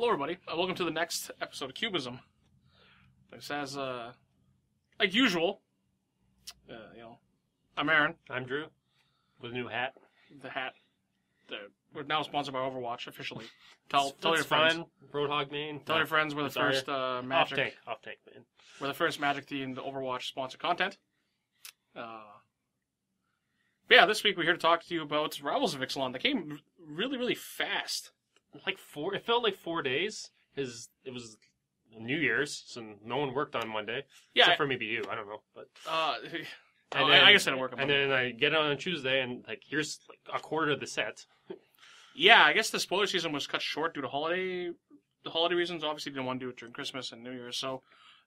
Hello, everybody. Welcome to the next episode of Cubism. This has, like usual, I'm Aaron. I'm Drew, with a new hat. The hat. We're now sponsored by Overwatch officially. Tell your friends. Fun. Roadhog main. Tell your friends we're the first Magic. Off tank, man. We're the first Magic themed Overwatch sponsored content. But yeah, this week we're here to talk to you about Rivals of Ixalan. That came really, really fast. It felt like 4 days. It was New Year's, so no one worked on Monday. Yeah, except for maybe you. I don't know, but. I guess I didn't work on Monday. And then I get on Tuesday, and here's a quarter of the set. Yeah, I guess the spoiler season was cut short due to holiday reasons. Obviously, didn't want to do it during Christmas and New Year's, so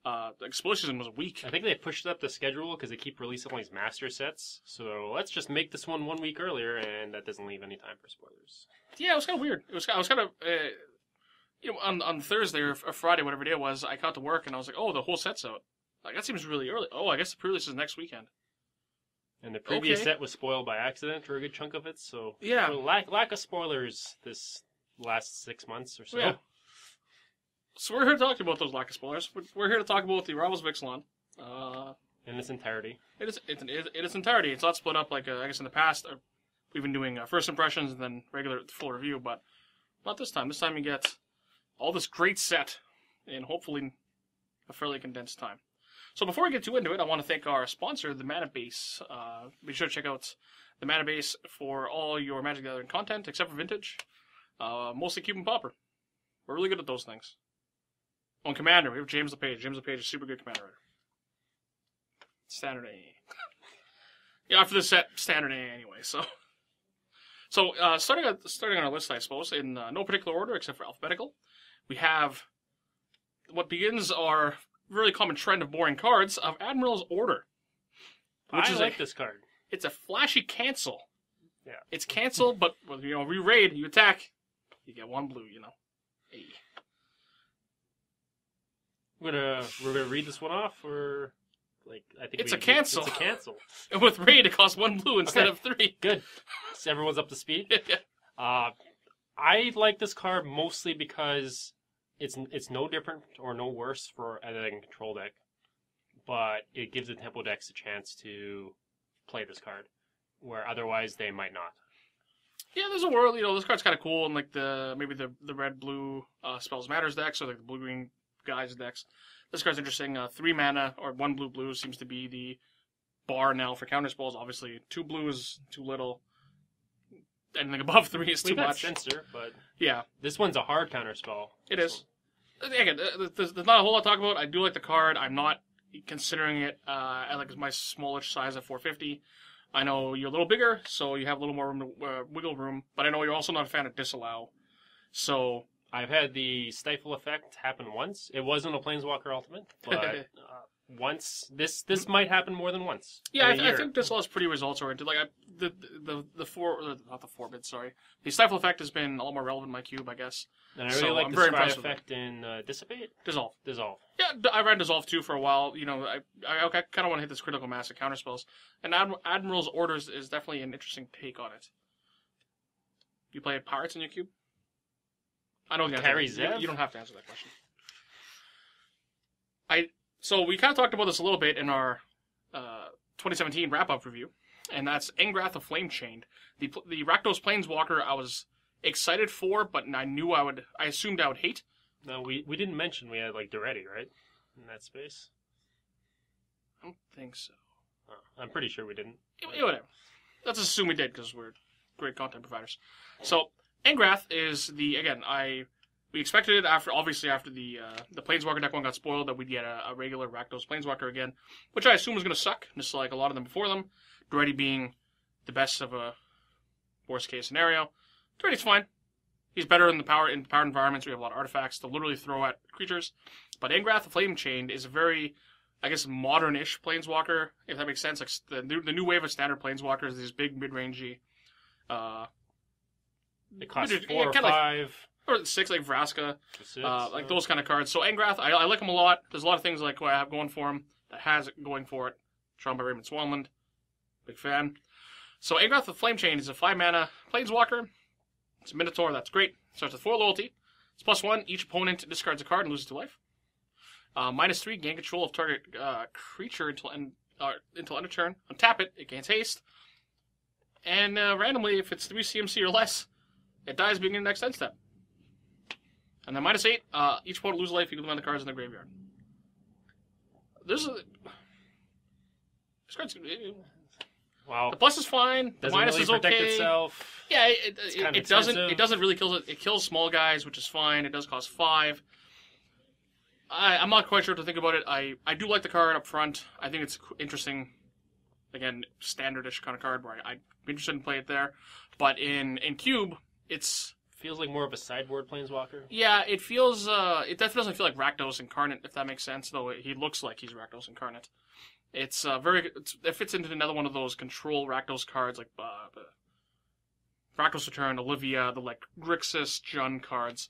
the spoiler season was a week. I think they pushed up the schedule because they keep releasing all these master sets. So let's just make this one week earlier, and that doesn't leave any time for spoilers. Yeah, it was kind of weird. I was kind of, on Thursday or Friday, whatever day it was, I got to work and I was like, oh, the whole set's out. Like, that seems really early. Oh, I guess the pre-release is next weekend. And the previous set was spoiled by accident for a good chunk of it, so yeah, lack of spoilers this last 6 months or so. Yeah. So we're here to talk about those lack of spoilers. We're here to talk about the Rivals of Ixalan. In its entirety. In its entirety. It's not split up like, I guess in the past, we've been doing first impressions and then regular full review, but not this time. This time you get all this great set in hopefully a fairly condensed time. So before we get too into it, I want to thank our sponsor, the Mana Base. Be sure to check out the Mana Base for all your Magic the Gathering content, except for Vintage. Mostly Cube and Pauper. We're really good at those things. On Commander, we have James LePage. James LePage is a super good Commander writer. Standard A. Yeah, after this set, Standard A anyway, so... So, starting on our list, I suppose, in no particular order except for alphabetical, we have what begins our really common trend of boring cards of Admiral's Order. I like this card. It's a flashy cancel. Yeah. It's cancel, but, re-raid, you attack, you get one blue, Hey. We're gonna read this one off, or... I think it's a cancel. It's a cancel. And with raid, it costs one blue instead of 3. Good. So everyone's up to speed. Yeah. I like this card mostly because it's no different or no worse for a control deck, but it gives the tempo decks a chance to play this card, where otherwise they might not. Yeah, there's a world. This card's kind of cool, and maybe the red blue spells matters decks, or the blue green guys decks. This card's interesting. 3 mana, or 1 blue seems to be the bar now for counter spells. Obviously, 2 blue is too little. Anything above 3 is too much. Censor, but yeah, this one's a hard counter spell. It is. Again, there's not a whole lot to talk about. I do like the card. I'm not considering it at my smallish size of 450. I know you're a little bigger, so you have a little more room to, wiggle room. But I know you're also not a fan of Disallow. So I've had the Stifle effect happen once. It wasn't a Planeswalker Ultimate, but once. This might happen more than once. Yeah, I think Disallow is pretty results oriented. Like the Stifle effect has been a lot more relevant in my cube, I guess. And I really like the Scry effect in Dissipate. Dissolve. Yeah, I ran Dissolve too for a while. I kind of want to hit this critical mass of counterspells, and Admiral's Orders is definitely an interesting take on it. You play Pirates in your cube? I know the answer. You don't have to answer that question. So we kind of talked about this a little bit in our 2017 wrap-up review, and that's Angrath of Flame Chained. The Rakdos Planeswalker I was excited for, but I assumed I would hate. No, we didn't mention we had Daredevil, right? In that space? I don't think so. Oh, I'm pretty sure we didn't. Yeah, whatever. Let's assume we did, because we're great content providers. So, Angrath is we expected it after the Planeswalker deck one got spoiled that we'd get a regular Rakdos Planeswalker again, which I assume was going to suck, just like a lot of them before them. Daredevil being the best of a worst case scenario. Daredevil's fine. He's better in power environments. We have a lot of artifacts to literally throw at creatures. But Angrath, the Flame Chained, is a very, I guess, modern-ish Planeswalker, if that makes sense. Like the new wave of standard Planeswalkers, these big mid-rangey. It costs 4 or 5. Or 6, like Vraska. Those kind of cards. So Angrath, I like him a lot. There's a lot of things what I have going for him that has it going for it. Drawn by Raymond Swanland. Big fan. So Angrath, the Flame Chained, is a 5 mana Planeswalker. It's a Minotaur, that's great. Starts with 4 loyalty. It's +1. Each opponent discards a card and loses 2 life. -3. Gain control of target creature until end of turn. Untap it. It gains haste. And randomly, if it's 3 CMC or less, it dies beginning the next end step. And then -8. Each opponent loses life equal to the amount of cards in the graveyard. This card's... Wow. The plus is fine. The minus really is protect okay. itself. Yeah, kind of it doesn't. It doesn't really kill it. It kills small guys, which is fine. It does cost 5. I'm not quite sure what to think about it. I do like the card up front. I think it's interesting. Again, standardish kind of card where I'd be interested in play it there. But in Cube, it's feels like more of a sideboard planeswalker. Yeah, it feels. It definitely doesn't feel like Rakdos Incarnate, if that makes sense. Though he looks like he's Rakdos Incarnate. It's it fits into another one of those control Rakdos cards like Rakdos Return, Olivia, the like Grixis, Jun cards.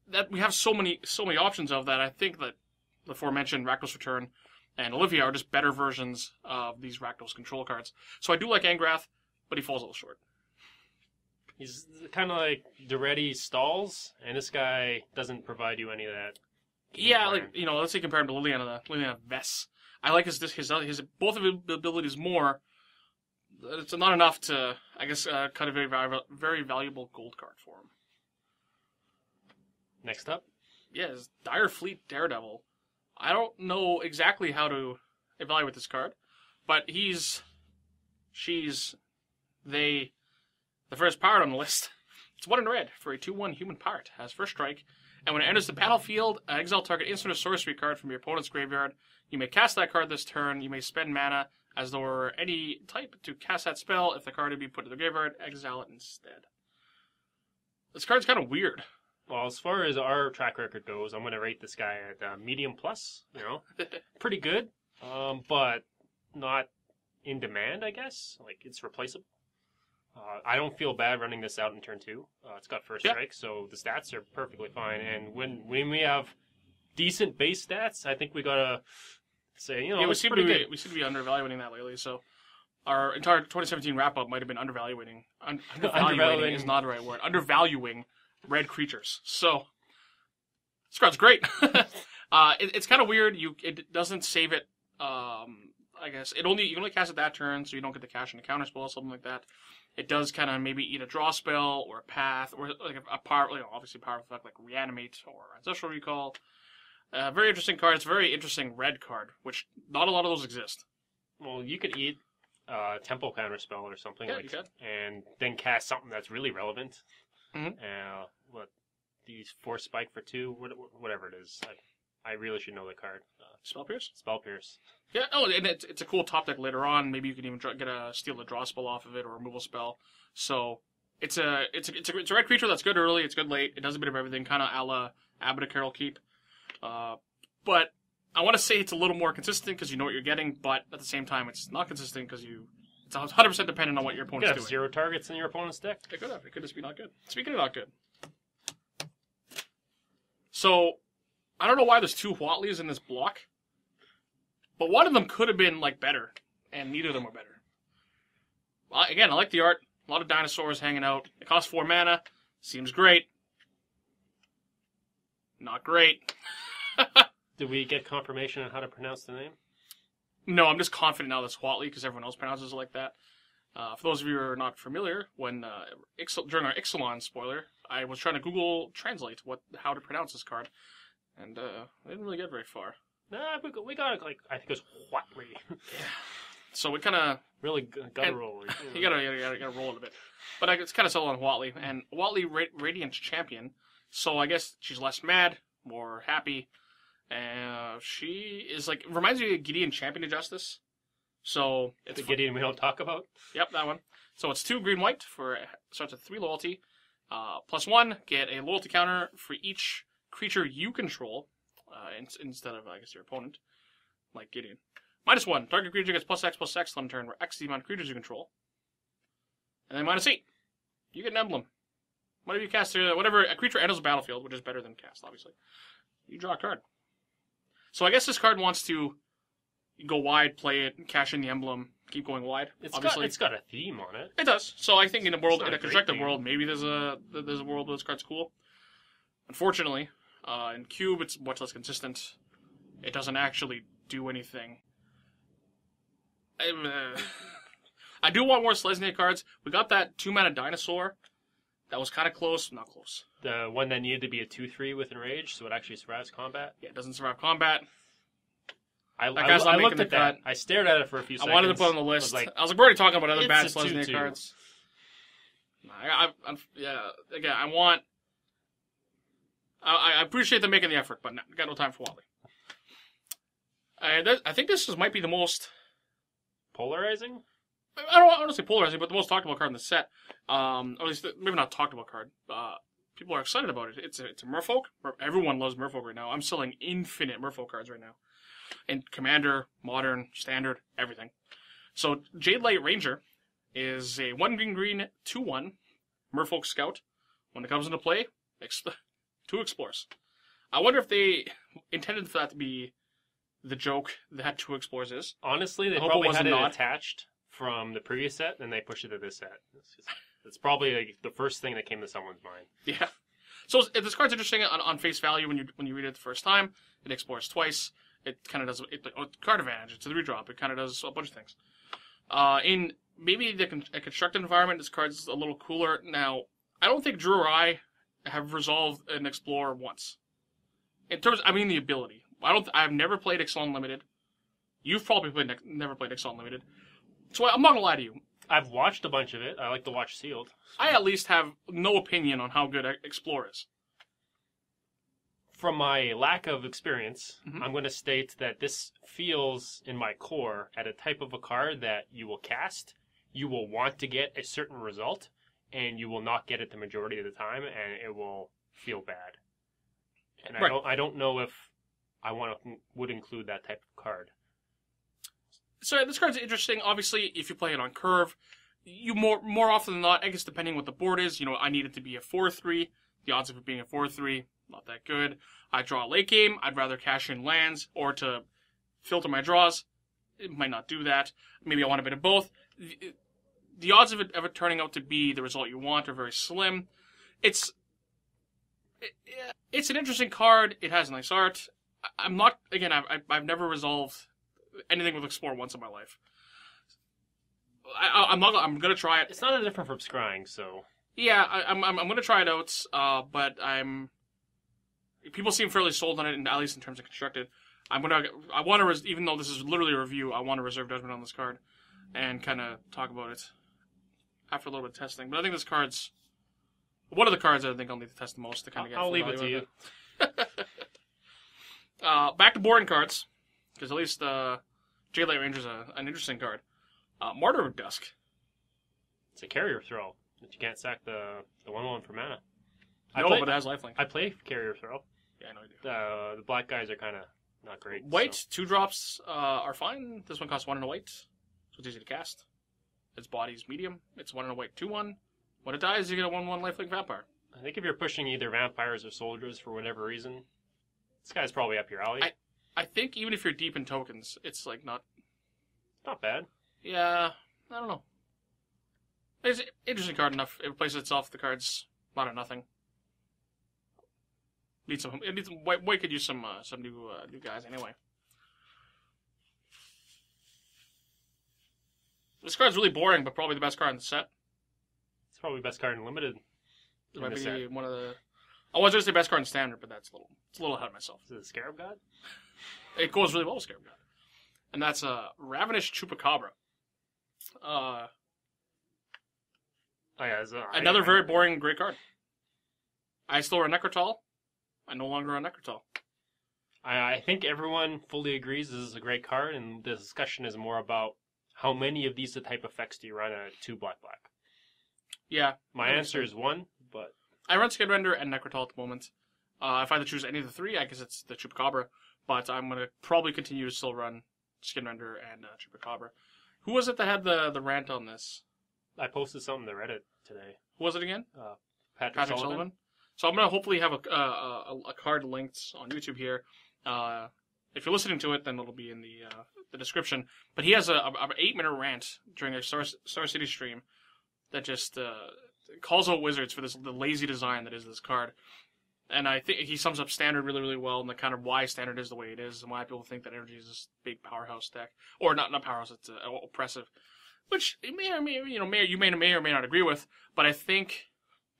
That we have so many options of that. I think that the aforementioned Rakdos Return and Olivia are just better versions of these Rakdos control cards. So I do like Angrath, but he falls a little short. He's kind of like Daredevil stalls, and this guy doesn't provide you any of that. Yeah, like let's say compare him to Liliana Vess. I like his both of his abilities more. It's not enough to, I guess, cut a very valuable gold card for him. Next up, is Dire Fleet Daredevil. I don't know exactly how to evaluate this card, but the first pirate on the list. It's 1 in red for a 2/1 human pirate. Has first strike, and when it enters the battlefield, exile target instant or sorcery card from your opponent's graveyard. You may cast that card this turn. You may spend mana as though it were any type to cast that spell. If the card would be put to the graveyard, exile it instead. This card's kind of weird. Well, as far as our track record goes, I'm going to rate this guy at medium plus. Pretty good, but not in demand, I guess. Like, it's replaceable. I don't feel bad running this out in turn 2. It's got first strike, so the stats are perfectly fine. And when we have decent base stats, I think we gotta say, we seem pretty good. We seem to be undervaluing that lately. So our entire 2017 wrap up might have been undervaluing. Undervaluing is not the right word. Undervaluing red creatures. So this card's great. It's kind of weird. It doesn't save it. I guess you can only cast it that turn, so you don't get the cash and the counter spell, something like that. It does kind of maybe eat a draw spell or a path or like a power, obviously powerful effect like Reanimate or Ancestral Recall. Very interesting card. It's a very interesting red card, which not a lot of those exist. Well, you could eat Tempo Counterspell or something you could. And then cast something that's really relevant. Mm-hmm. These Force Spike for 2, whatever it is. I really should know the card. Spell Pierce? Spell Pierce. Yeah, and it's a cool top deck later on. Maybe you can even steal a draw spell off of it or a removal spell. So it's a red creature that's good early, it's good late. It does a bit of everything, kind of a la Abbot of Carol Keep. But I want to say it's a little more consistent because you know what you're getting, but at the same time, it's not consistent because it's 100% dependent on what your opponent's doing. 0 targets in your opponent's deck. It could have. It could just be not good. Speaking of not good. So, I don't know why there's 2 Huatlis in this block, but one of them could have been better, and neither of them were better. Well, again, I like the art. A lot of dinosaurs hanging out. It costs 4 mana. Seems great. Not great. Did we get confirmation on how to pronounce the name? No, I'm just confident now that's Huatli because everyone else pronounces it like that. For those of you who are not familiar, when during our Ixalan spoiler, I was trying to Google Translate how to pronounce this card, and I didn't really get very far. Nah, we got it, I think it was Huatli. Yeah. So it kind of really gotta roll. You gotta roll it a bit, but it's kind of settled on Huatli, and Huatli Radiant Champion. So I guess she's less mad, more happy. She is reminds me of Gideon Champion of Justice. So it's the Gideon we don't talk about. Yep, that one. So it's 2 green-white starts at 3 loyalty. +1, get a loyalty counter for each creature you control, instead of, I guess, your opponent, like Gideon. -1, target creature gets +X on turn, where X is the amount of creatures you control. And then -8, you get an emblem. Whenever you cast whatever a creature enters the battlefield, which is better than cast, obviously, you draw a card. So I guess this card wants to go wide, play it, cash in the emblem, keep going wide. It's obviously, got a theme on it. It does. So I think in a constructed theme. world, maybe there's a world where this card's cool. Unfortunately, in Cube, it's much less consistent. It doesn't actually do anything. I do want more Selesnya cards. We got that 2-mana dinosaur. That was kind of close. Not close. The one that needed to be a 2/3 with enrage, so it actually survives combat. Yeah, it doesn't survive combat. I guy's not looked making at the that. cut. I stared at it for a few seconds. I wanted to put it on the list. I was like, we're already talking about other bad it's a Selesnya 2/2. cards. Yeah, again, I want... I appreciate them making the effort, but I got no time for Huatli. I think this might be the most... Polarizing? I don't want to say polarizing, but the most talked about card in the set. Or at least, maybe not talked about card. People are excited about it. It's a Merfolk. Everyone loves Merfolk right now. I'm selling infinite Merfolk cards right now. And Commander, Modern, Standard, everything. So, Jadelight Ranger is a 1-green, 2/1 Merfolk Scout. When it comes into play, 2 explores. I wonder if they intended for that to be the joke that 2 explores is. Honestly, they probably had it attached from the previous set, and they pushed it to this set. It's probably like the first thing that came to someone's mind. Yeah. So this card's interesting on face value when you read it the first time. It explores twice. It kind of does card advantage. It's a 3-drop. It kind of does a bunch of things. In maybe a constructed environment, this card's a little cooler. Now, I don't think Drew or I have resolved an Explorer once. In terms, I mean the ability. I've never played Ixalan Limited. You've probably never played Ixalan Limited. So I'm not gonna lie to you. I've watched a bunch of it. I like to watch Sealed. I at least have no opinion on how good Explorer is. From my lack of experience, I'm going to state that this feels, in my core, at a type of a card that you will cast, you will want to get a certain result, and you will not get it the majority of the time, and it will feel bad. And I don't know if I would include that type of card. So this card's interesting. Obviously, if you play it on curve, you more often than not, I guess depending what the board is, I need it to be a 4/3. The odds of it being a 4/3, not that good. I draw a late game. I'd rather cash in lands or to filter my draws. It might not do that. Maybe I want a bit of both. The odds of it ever turning out to be the result you want are very slim. It's an interesting card. It has nice art. I'm not, again, I've never resolved anything with Explore once in my life. I'm gonna try it. It's not that different from Scrying, so... Yeah, I'm gonna try it out, but people seem fairly sold on it, at least in terms of constructed. Even though this is literally a review, I want to reserve judgment on this card and kind of talk about it after a little bit of testing. But I think this card's one of the cards that I think I'll need to test the most to kind of get. I'll leave it to you. Back to boring cards, because at least Jadelight Ranger is an interesting card. Martyr of Dusk. It's a carrier throw. But you can't sack the 1/1 for mana. But it has lifelink. I play carrier throw. Yeah, I know you do. The black guys are kind of not great. White, so. 2-drops are fine. This one costs 1 and a white, so it's easy to cast. Its body's medium. It's 1 and a white, 2/1. When it dies, you get a 1/1 lifelink vampire. I think if you're pushing either vampires or soldiers for whatever reason, this guy's probably up your alley. I think even if you're deep in tokens, it's like not bad. Yeah, I don't know. It's an interesting card enough. It replaces itself. The card's not a nothing. White could use some new guys anyway. This card's really boring, but probably the best card in the set. It's probably the best card in Limited. It might be one of the... I was going to say best card in Standard, but it's a little ahead of myself. Is it the Scarab God? It goes really well with Scarab God. And that's Ravenous Chupacabra. Another very boring great card. I still run Necrotal. I no longer run Necrotal. I think everyone fully agrees this is a great card, and the discussion is more about how many of these type effects do you run at 2 black? Yeah. My answer is 1, but... I run Skinrender and Necrotal at the moment. If I had to choose any of the 3, I guess it's the Chupacabra, but I'm going to probably continue to still run Skinrender and Chupacabra. Who was it that had the rant on this? I posted something to Reddit today. Who was it again? Patrick Sullivan. So I'm going to hopefully have a card linked on YouTube here. If you're listening to it, then it'll be in the description. But he has an 8-minute rant during a Star City stream that just calls out Wizards for the lazy design that is this card. And I think he sums up Standard really, really well, and the kind of why Standard is the way it is, and why people think that Energy is this big powerhouse deck, or not powerhouse. It's oppressive, which you may or may not agree with. But I think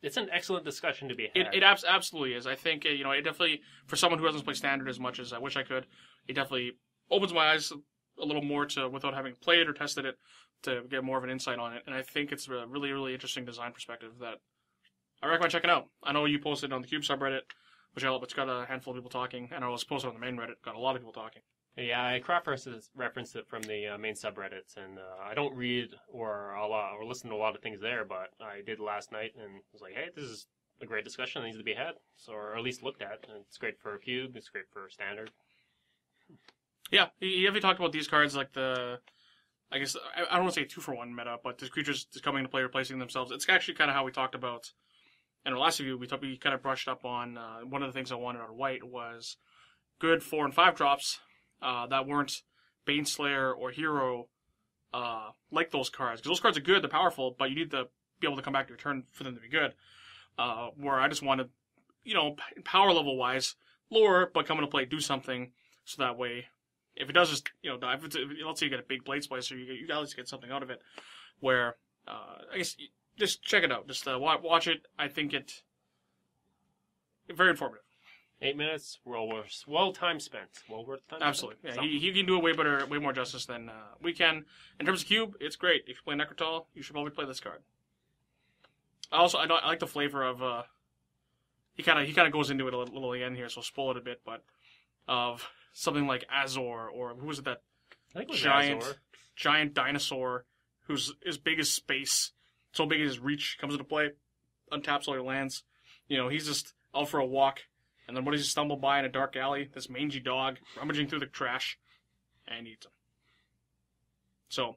it's an excellent discussion to be had. It absolutely is. I think it definitely, for someone who doesn't play Standard as much as I wish I could, it definitely opens my eyes a little more to, without having played or tested it, to get more of an insight on it. And I think it's a really, really interesting design perspective that I recommend checking out. I know you posted on the Cube subreddit, which it's got a handful of people talking, and I was posted on the main Reddit, got a lot of people talking. Yeah, I cross-referenced it from the main subreddits, and I don't read or listen to a lot of things there, but I did last night, and was like, hey, this is a great discussion that needs to be had, or at least looked at. And it's great for Cube, it's great for Standard. Yeah, he talked about these cards like I guess, I don't want to say 2-for-1 meta, but the creatures just coming into play replacing themselves. It's actually kind of how we talked about in our last review. We kind of brushed up on one of the things I wanted out of White was good 4 and 5 drops that weren't Baneslayer or Hero like those cards. Because those cards are good, they're powerful, but you need to be able to come back to your turn for them to be good. Where I just wanted, power level wise, lower, but come into play, do something, so that way, if it does just, die, let's say you get a big Blade Splicer, you at least get something out of it. Where, I guess, just check it out. Just watch it. I think it's very informative. 8 minutes, well time spent. Well worth time. Absolutely. Yeah, he can do it way more justice than we can. In terms of Cube, it's great. If you play Necrotal, you should probably play this card. I like the flavor of he kind of goes into it a little again here, so I'll spoil it a bit, but of something like Azor, or who was it, that I think it was giant dinosaur who's as big as space, so big as his reach, comes into play, untaps all your lands. He's just out for a walk, and then what does he stumble by in a dark alley? This mangy dog rummaging through the trash, and eats him. So,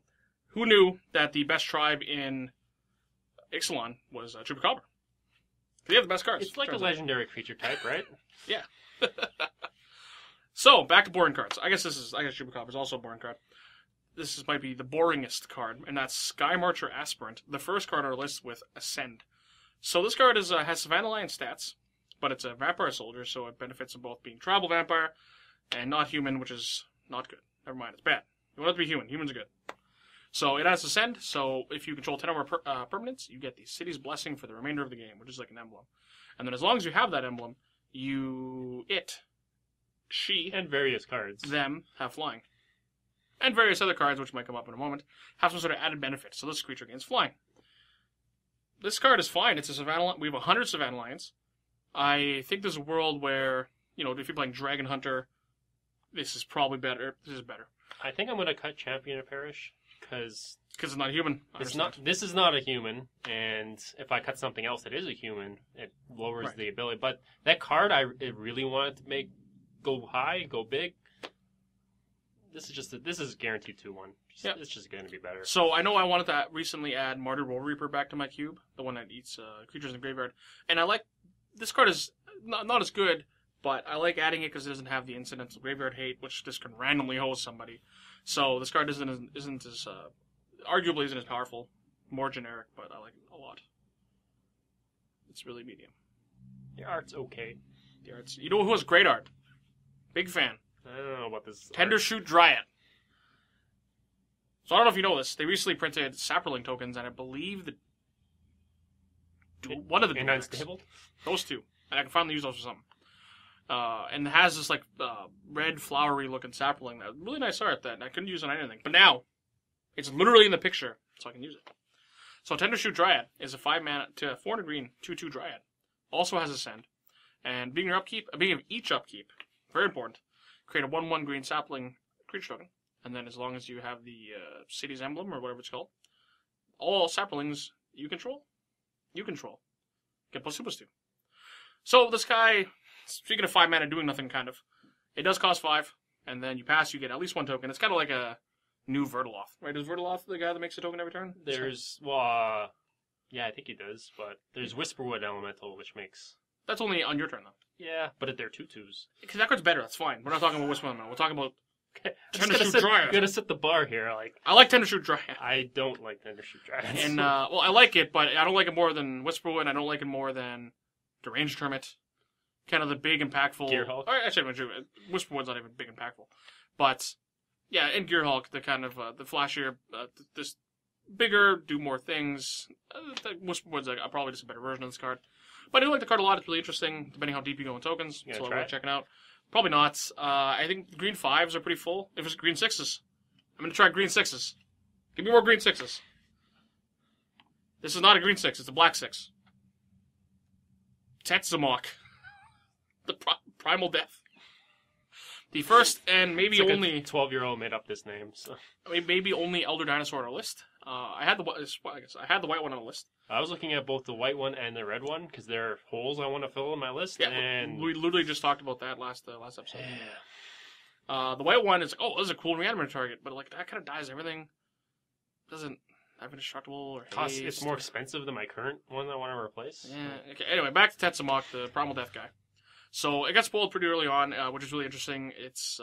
who knew that the best tribe in Ixalan was Chupacabra? They have the best cards. It's like a legendary creature type, right? Yeah. So, back to boring cards. I guess Chupacabra is also a boring card. Might be the boringest card, and that's Skymarcher Aspirant, the first card on our list with Ascend. So this card has Savannah Lion stats, but it's a vampire soldier, so it benefits from both being tribal vampire and not human, which is not good. Never mind, it's bad. You want it to be human. Humans are good. So it has Ascend, so if you control 10 or more permanents, you get the City's Blessing for the remainder of the game, which is like an emblem. And then as long as you have that emblem, she, and various cards, them, have flying. And various other cards, which might come up in a moment, have some sort of added benefit. So this creature gains flying. This card is fine. It's a Savannah. We have 100 Savannah Lions. I think there's a world where, if you're playing Dragon Hunter, this is probably better. This is better. I think I'm going to cut Champion of Perish, because it's not human. This is not a human, and if I cut something else that is a human, it lowers the ability. But that card, I really wanted to go high, go big. This is guaranteed 2-1. Yep. It's just going to be better. So I know I wanted to recently add Martyr Roll Reaper back to my cube, the one that eats creatures in the graveyard. And I like, this card is not as good, but I like adding it because it doesn't have the incidental graveyard hate, which just can randomly hose somebody. So this card isn't as arguably isn't as powerful, more generic, but I like it a lot. It's really medium. The art's okay. The art's, who has great art? Big fan. I don't know about this. Tendershoot Dryad. So I don't know if you know this. They recently printed Sapperling tokens, and I believe one of the and unstable. Those two, and I can finally use those for something. And it has this red flowery looking Sapperling. Really nice art that I couldn't use on anything, but now it's literally in the picture, so I can use it. So Tendershoot Dryad is a 5-mana to 400 green 2/2 Dryad. Also has Ascend, and beginning of each upkeep, very important. Create a 1/1 green sapling creature token, and then as long as you have the city's emblem or whatever it's called, all saplings you control get +2/+2. So this guy, speaking of 5 mana doing nothing, kind of, it does cost 5, and then you pass, you get at least 1 token. It's kind of like a new Vertaloth, right? Is Vertaloth the guy that makes a token every turn? Yeah, I think he does, but there's Whisperwood Elemental, which makes. That's only on your turn, though. Yeah, but they're 2/2s. Because that card's better, that's fine. We're not talking about Whisperwood now. We're talking about Tendershoot Dryad. I'm going to set the bar here. I like Tendershoot Dryad. I don't like Tendershoot Dryad. And, I like it, but I don't like it more than Whisperwood. I don't like it more than Deranged Hermit. kind of the big, impactful... Gearhulk. Or actually, Whisperwood's not even big, impactful. But, yeah, and Gearhulk, the kind of, the flashier, this bigger, do more things. Whisperwood's probably just a better version of this card. But I do like the card a lot. It's really interesting, depending how deep you go in tokens. So I'll check it out. Probably not. I think green 5s are pretty full. If it's green 6s, I'm going to try green 6s. Give me more green 6s. This is not a green 6, it's a black 6. Tetzamok. The Primal Death. The first and maybe it's like only... a 12-year-old made up this name, so... I mean, maybe only Elder Dinosaur on our list. I had the white one on the list. I was looking at both the white one and the red one, because there are holes I want to fill in my list, Yeah, and... we literally just talked about that last episode. Yeah. The white one is, this is a cool reanimator target, but like that kind of dies everything. Doesn't have indestructible or haste. It's more expensive than my current one I want to replace. Yeah, okay. Anyway, back to Tetzamok, the Primal Death guy. So it got spoiled pretty early on, which is really interesting. It's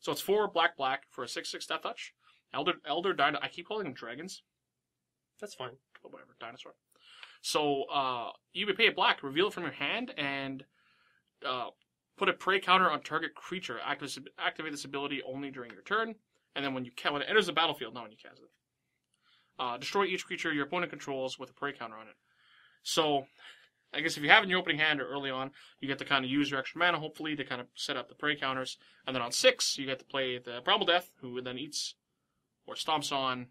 it's 4 black for a 6/6 Death Touch. Elder Dino. I keep calling them dragons. That's fine. But whatever, dinosaur. So you may pay a black, reveal it from your hand, and put a prey counter on target creature. Activate this ability only during your turn, and then when it enters the battlefield, not when you cast it. Destroy each creature your opponent controls with a prey counter on it. So, I guess if you have it in your opening hand or early on, you get to kind of use your extra mana, hopefully, to kind of set up the prey counters. And then on 6, you get to play the Primal Death, who then eats, or stomps on,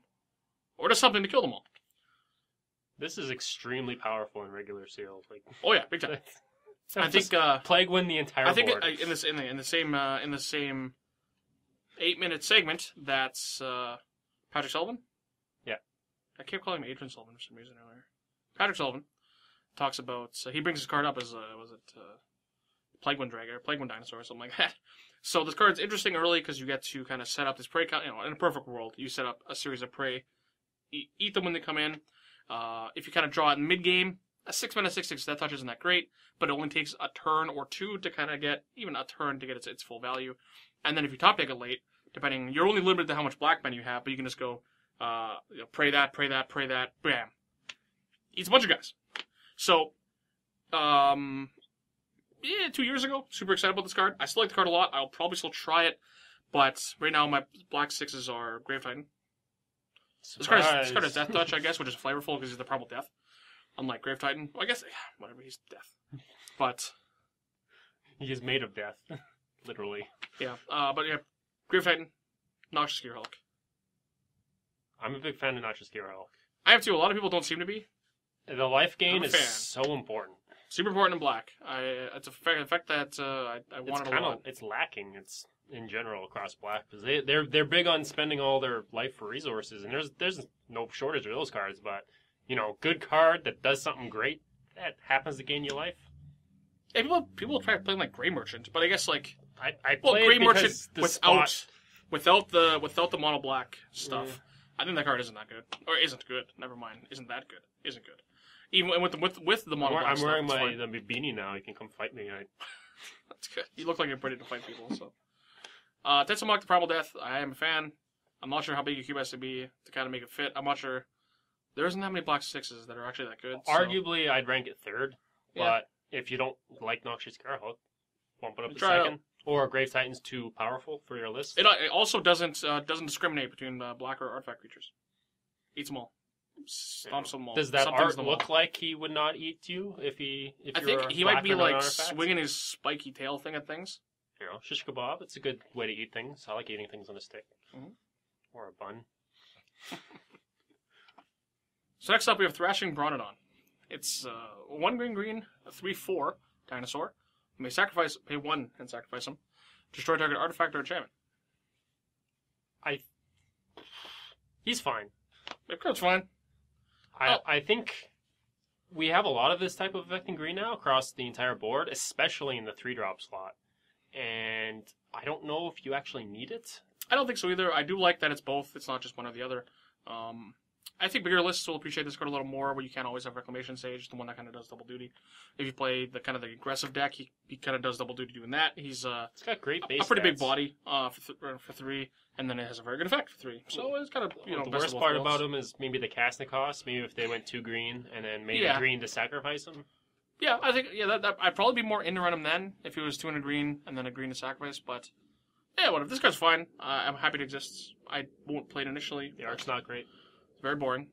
or does something to kill them all. This is extremely powerful in regular sealed. Like, oh yeah, big time. I think Plague win the entire board. I think in the same 8-minute segment, that's Patrick Sullivan. Yeah, I kept calling him Adrian Sullivan for some reason earlier. Patrick Sullivan talks about he brings his card up as Plague Wind Dragon or Plague Wind Dinosaur or something like that. So this card's interesting early because you get to kind of set up this prey count. In a perfect world, you set up a series of prey, eat them when they come in. If you kind of draw it in mid game, a 6-mana 6/6 Death Touch isn't that great, but it only takes a turn or two to kind of get its full value. And then if you top deck it late, you're only limited to how much black mana you have, but you can just go pray that, bam, eats a bunch of guys. So, 2 years ago, super excited about this card. I still like the card a lot. I'll probably still try it, but right now my black 6s are Grave Titan. This card has Death Touch, I guess, which is flavorful because he's the Primal Death. Unlike Grave Titan. Well, I guess, whatever, he's death. But... he is made of death. Literally. Yeah, but yeah, Grave Titan, Noxious Gearhulk. I'm a big fan of Noxious Gearhulk. I have too. A lot of people don't seem to be. The life gain is so important. Super important in black. It's a fact that I wanted a lot. It's lacking. It's in general across black because they're big on spending all their life for resources, and there's no shortage of those cards. But good card that does something great that happens to gain you life. Yeah, people try playing like Grey Merchant, but I guess like I play Grey Merchant without the mono black stuff. Yeah. I think that card isn't that good, or isn't good. Never mind, isn't that good? Isn't good. Even with the mono black stuff. I'm wearing my beanie now. You can come fight me. That's good. You look like you're ready to fight people. So, Tetzamok, the Primal Death. I am a fan. I'm not sure how big a cube has to be to kind of make it fit. I'm not sure. There isn't that many black 6s that are actually that good. Arguably, I'd rank it third. Yeah. But if you don't like Noxious Gearhulk, bump it up to second. Or Grave Titan's too powerful for your list. It also doesn't discriminate between black or artifact creatures. Eats them all. Stomps them all. Does that art look like he would not eat you if I think he might be like swinging his spiky tail thing at things. Shish kebab. It's a good way to eat things. I like eating things on a stick. Mm-hmm. Or a bun. So next up we have Thrashing Brontodon. It's 1 green, a 3/4 dinosaur. You may pay 1 and sacrifice him. Destroy target artifact or enchantment. He's fine. That card's fine. I think we have a lot of this type of effect in green now across the entire board, especially in the 3-drop slot. And I don't know if you actually need it. I don't think so either. I do like that it's both. It's not just one or the other. I think bigger lists will appreciate this card a little more, where you can't always have Reclamation Sage, the one that kind of does double duty. If you play the kind of the aggressive deck, he kind of does double duty doing that. He's it's got great base a pretty stats. Big body for 3, and then it has a very good effect for 3. So it's kind of the worst part about him is maybe the casting cost. Maybe if they went 2 green and then made it green to sacrifice him. Yeah, I think that I'd probably be more into run him then if he was 2 and a green and then a green to sacrifice. But yeah, whatever. This card's fine. I'm happy it exists. I won't play it initially. The art's not great. It's very boring.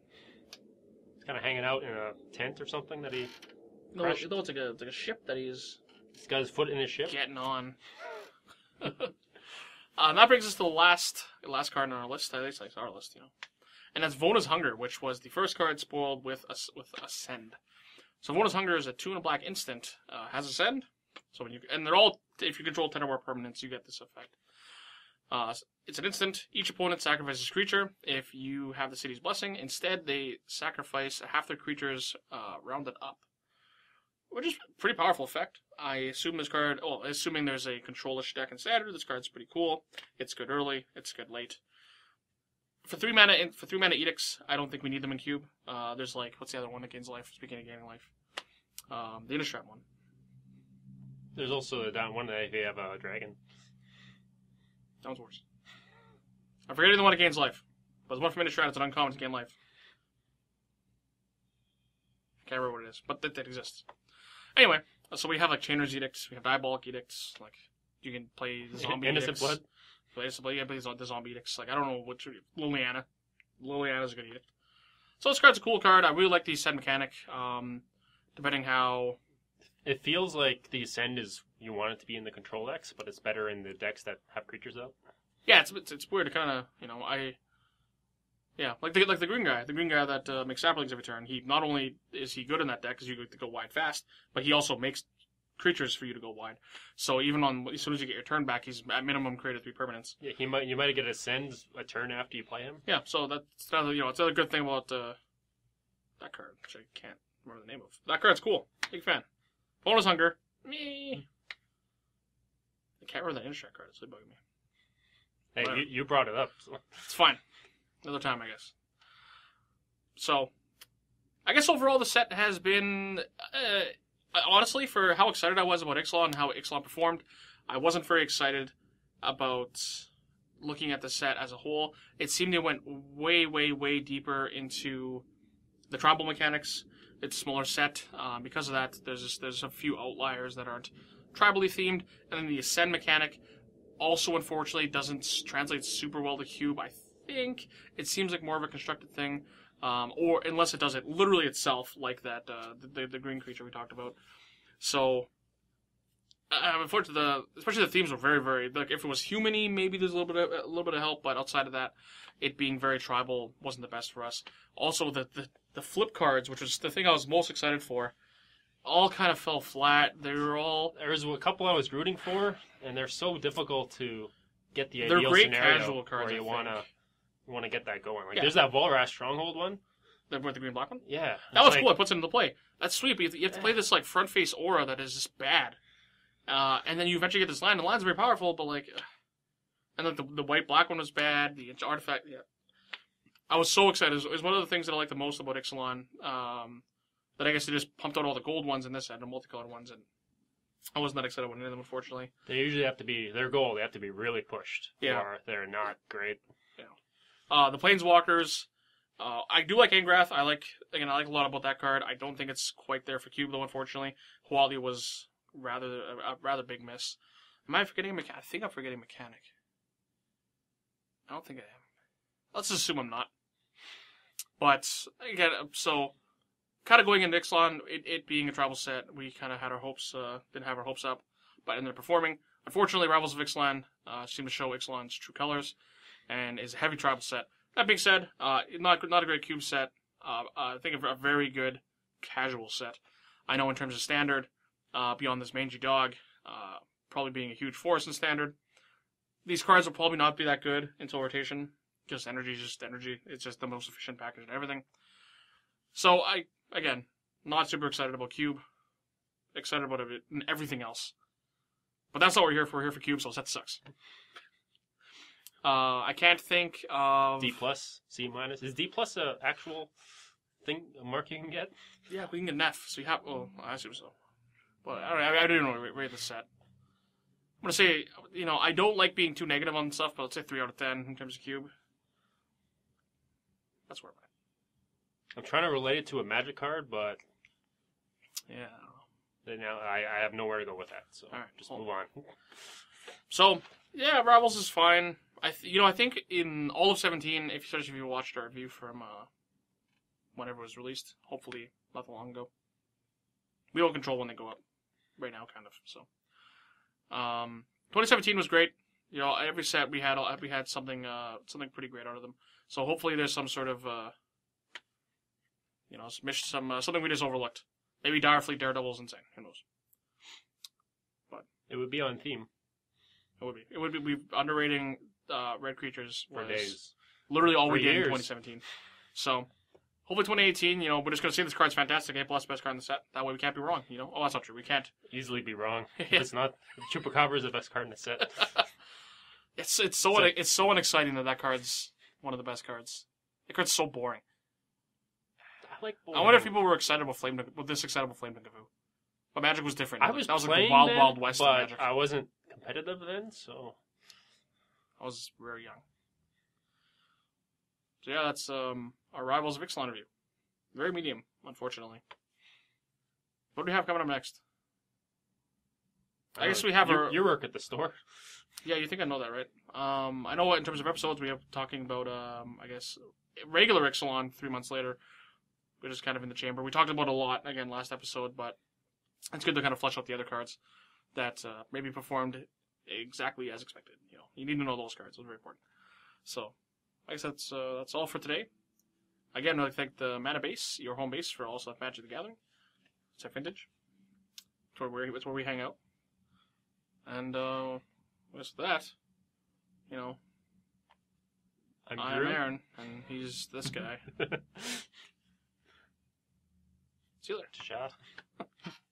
He's kind of hanging out in a tent or something that he. No, it's like a ship that he's got his foot in his ship. Getting on. That brings us to the last card on our list. At least our list, and that's Vona's Hunger, which was the first card spoiled with Ascend. So Vona's Hunger is a 2 and a black instant, has Ascend. So they're all, if you control 10 or more permanents, you get this effect. It's an instant. Each opponent sacrifices a creature. If you have the city's blessing, instead they sacrifice half their creatures rounded up, which is a pretty powerful effect. I assume this card, assuming there's a control-ish deck in Standard, this card's pretty cool. It's good early. It's good late. For 3 mana edicts, I don't think we need them in Cube. There's what's the other one that gains life? Speaking of gaining life, the Innistrad one. There's also the down one that if you have a dragon. That one's worse. I'm forgetting the one that gains life. But there's one from Innistrad, it's an uncommon to gain life. Can't remember what it is, but that exists. Anyway, so we have Chainer's Edicts, we have Diabolic Edicts, you can play the Zombie Innocent Edicts. Blood. Innocent Blood, yeah, play the Zombie Edicts. I don't know which. Liliana. Liliana's a good edict. So this card's a cool card. I really like the Ascend mechanic. Depending how. It feels like the Ascend is, you want it to be in the control decks, but it's better in the decks that have creatures out. Yeah, it's weird to kind of, like the green guy. The green guy that makes saplings every turn. He not only is he good in that deck because you get to go wide fast, but he also makes creatures for you to go wide. So even as soon as you get your turn back, he's at minimum created 3 permanents. Yeah, you might get Ascend a turn after you play him. Yeah, so that's another it's another good thing about that card, which I can't remember the name of. That card's cool. Big fan. Bonus Hunger. Me. I can't remember the Innistrad card. It's really bugging me. Hey, you brought it up. So. It's fine. Another time, I guess. So, I guess overall the set has been, honestly, for how excited I was about Ixalan and how Ixalan performed, I wasn't very excited about looking at the set as a whole. It seemed it went way, way, way deeper into the tribal mechanics. It's a smaller set. Because of that, there's a few outliers that aren't tribally themed, and then the Ascend mechanic also, unfortunately, doesn't translate super well to Cube. I think it seems like more of a constructed thing, or unless it does it literally itself, like that the green creature we talked about. So, unfortunately, especially the themes were very, very if it was human-y, maybe there's a little bit of help, but outside of that, it being very tribal wasn't the best for us. Also, the flip cards, which was the thing I was most excited for, all kind of fell flat. There was a couple I was rooting for, and they're so difficult to get the they're ideal great scenario casual cards, where you want to get that going. Yeah. There's that Volrath Stronghold one. The green black one? Yeah. That was cool. It puts it into play. That's sweet, but you have to play this front face aura that is just bad. And then you eventually get this land. The land's very powerful, but and then the white black one was bad. The artifact, yeah. I was so excited. It was one of the things that I like the most about Ixalan. That I guess they just pumped out all the gold ones in this set, the multicolored ones, and I wasn't that excited about any of them, unfortunately. They usually have to be, their goal, they have to be really pushed. Yeah. Or they're not great. Yeah. The Planeswalkers, I do like Angrath. I like a lot about that card. I don't think it's quite there for Cube, though, unfortunately. Huatli was a rather big miss. Am I forgetting a mechanic? I think I'm forgetting mechanic. I don't think I am. Let's assume I'm not. But, again, so kind of going into Ixalan, it being a tribal set, we kind of had our hopes, didn't have our hopes up, but ended up performing. Unfortunately, Rivals of Ixalan seemed to show Ixalan's true colors, and is a heavy tribal set. That being said, not a great Cube set. I think a very good casual set. I know in terms of Standard, beyond this mangy dog, probably being a huge force in Standard, these cards will probably not be that good until rotation. Just energy is just energy. It's just the most efficient package and everything. So again, not super excited about Cube. Excited about it and everything else. But that's not what we're here for. We're here for Cube, so that sucks. I can't think of... D+, C-. Is D+ a actual thing, a mark you can get? Yeah, we can get an F. So you have... Oh, I assume so. But I don't know rate this set. I'm going to say, I don't like being too negative on stuff, but I'd say 3 out of 10 in terms of Cube. That's where I'm at. I'm trying to relate it to a Magic card, but... Yeah, I don't know. Then now I have nowhere to go with that. So All right, just cool. move on. So yeah, Rivals is fine. I think in all of 17, especially if you watched our review from whenever it was released, hopefully not that long ago. We don't control when they go up right now, kind of. So 2017 was great. You know, every set we had something pretty great out of them. So hopefully there's some sort of something we just overlooked. Maybe Direfleet Daredevil's insane. Who knows? But It would be on theme it would be we underrating red creatures for was days. literally all For we did in years. 2017. So hopefully 2018, you know, we're just gonna say this card's fantastic. A plus best card in the set. That way we can't be wrong. You know, oh that's not true. We can't. Easily be wrong. Yeah. It's not. Chupacabra is the best card in the set. It's so unexciting that card's one of the best cards. The card's so boring. I like. I wonder if people were excited about this excited about Flame Kung Fu. But Magic was different. I was that was playing like the then, wild west of but Magic. I wasn't competitive then, so I was very young. So yeah, that's our Rivals of Ixalan review. Very medium, unfortunately. What do we have coming up next? I guess we have your work at the store. Yeah, you think I know that, right? I know in terms of episodes we have talking about I guess regular Ixalan 3 months later, which is kind of in the chamber. We talked about a lot again last episode, but it's good to kind of flesh out the other cards that maybe performed exactly as expected. You know, you need to know those cards. Those are very important. So, I guess that's all for today. Again, I'd like to thank the Mana Base, your home base for all stuff Magic the Gathering. It's our vintage. It's where we hang out. And with that, you know, I'm I'm Drew. Aaron, and he's this guy. See you later. Shot.